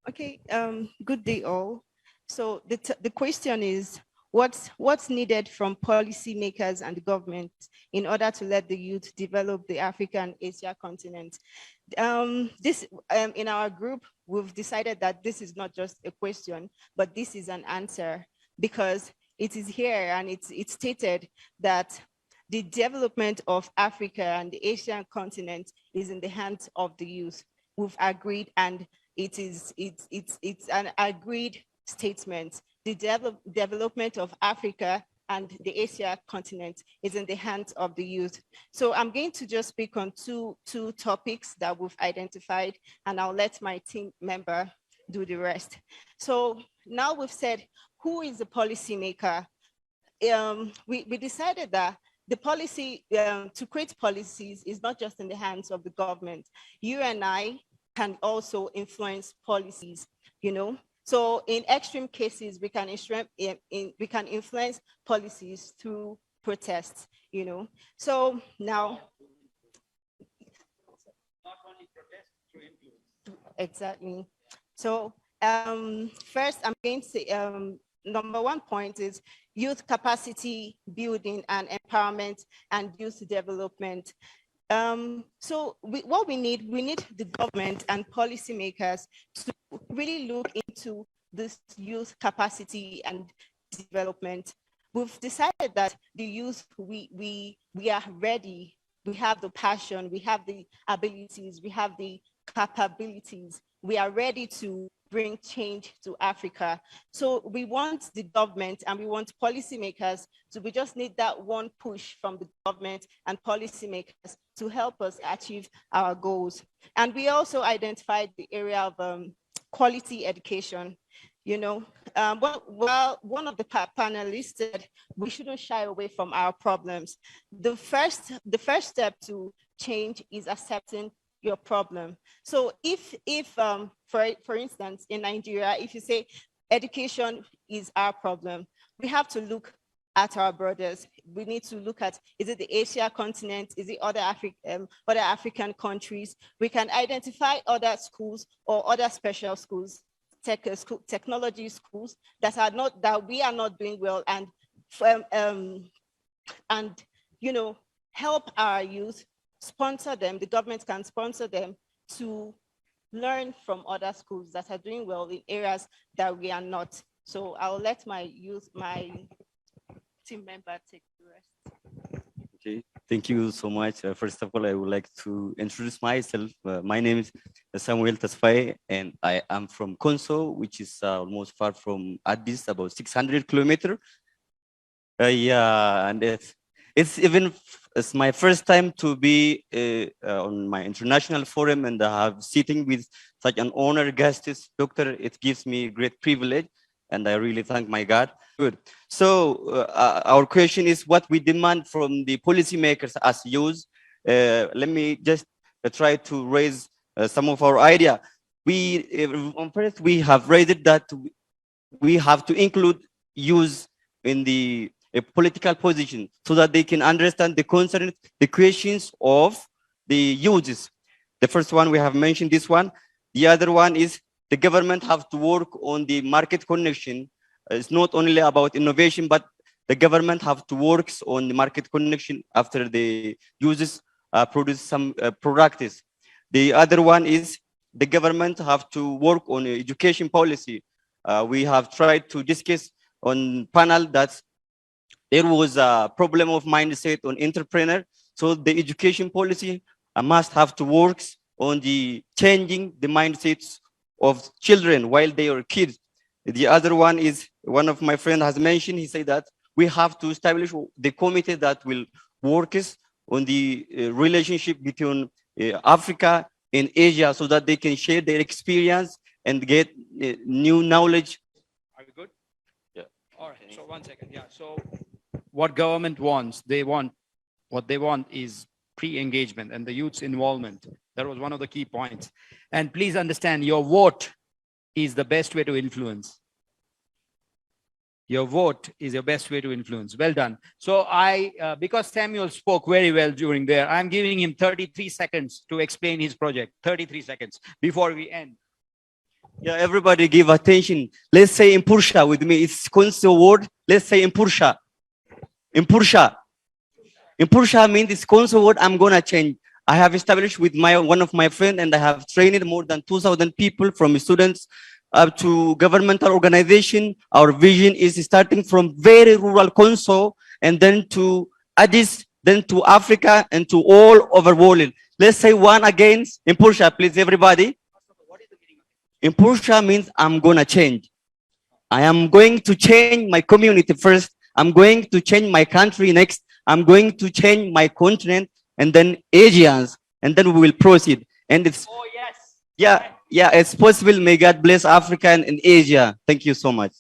Okay, good day all. So the question is, what's needed from policymakers and the government in order to let the youth develop the African Asia continent? In our group, we've decided that this is not just a question, but this is an answer, because it is here and it's stated that the development of Africa and the Asian continent is in the hands of the youth. We've agreed, and it's an agreed statement. The development of Africa and the Asia continent is in the hands of the youth. So I'm going to just speak on two topics that we've identified, and I'll let my team member do the rest. So now we've said, who is the policymaker? We decided that the policy, to create policies is not just in the hands of the government. You and I can also influence policies, you know? So in extreme cases, we can influence policies through protests, you know? So now. Not only protest, through influence. Exactly. So first, I'm going to say, number one point is youth capacity building and empowerment and youth development. What we need the government and policymakers to really look into this youth capacity and development. We've decided that the youth, we are ready. We have the passion, we have the abilities, we have the capabilities. We are ready to bring change to Africa. So we want the government and we want policymakers to, we just need that one push from the government and policymakers to help us achieve our goals. And we also identified the area of quality education. You know, well, one of the panelists said we shouldn't shy away from our problems. The first step to change is accepting your problem. So for instance, in Nigeria, if you say education is our problem, we have to look at our brothers. We need to look at, is it the Asia continent? Is it other African countries? We can identify other schools or other special schools, technology schools that we are not doing well, and you know, help our youth, sponsor them. The government can sponsor them to learn from other schools that are doing well in areas that we are not. So I'll let my team member take the rest. Okay, thank you so much. First of all, I would like to introduce myself. My name is Samuel Tasfaye, and I am from Konso, which is almost far from Addis, about 600 kilometers. Yeah, and it's my first time to be on my international forum, and I have sitting with such an honored guest, doctor. It gives me great privilege, and I really thank my God. Good. So our question is what we demand from the policymakers as youth. Let me just try to raise some of our idea. First, we have raised that we have to include youth in the political position so that they can understand the concerns, the questions of the youths. The first one we have mentioned this one. The other one is the government have to work on the market connection. It's not only about innovation, but the government have to work on the market connection after the users produce some products. The other one is the government have to work on education policy. We have tried to discuss on panel that there was a problem of mindset on entrepreneur. So the education policy must have to work on the changing the mindsets of children while they are kids. The other one is, one of my friends has mentioned, he said that we have to establish the committee that will work on the relationship between Africa and Asia so that they can share their experience and get new knowledge. Are we good? Yeah. All right, so 1 second, yeah. So what government wants, what they want is pre-engagement and the youth's involvement. That was one of the key points. And please understand, your vote is the best way to influence. Your vote is your best way to influence. Well done. So because Samuel spoke very well during there, I'm giving him 33 seconds to explain his project. 33 seconds before we end. Yeah, everybody give attention. Let's say Enpursha with me. It's console word. Let's say Enpursha. Enpursha. Enpursha means this console word I'm gonna change. I have established with my one of my friends, and I have trained more than 2,000 people from students up to governmental organization. Our vision is starting from very rural console and then to Addis, then to Africa and to all over world. Let's say one again. Enpursha, please, everybody. Enpursha means I'm gonna change. I am going to change my community first. I'm going to change my country next. I'm going to change my continent and then Asians, and then we will proceed. And it's yeah, it's possible. May God bless Africa and Asia. Thank you so much.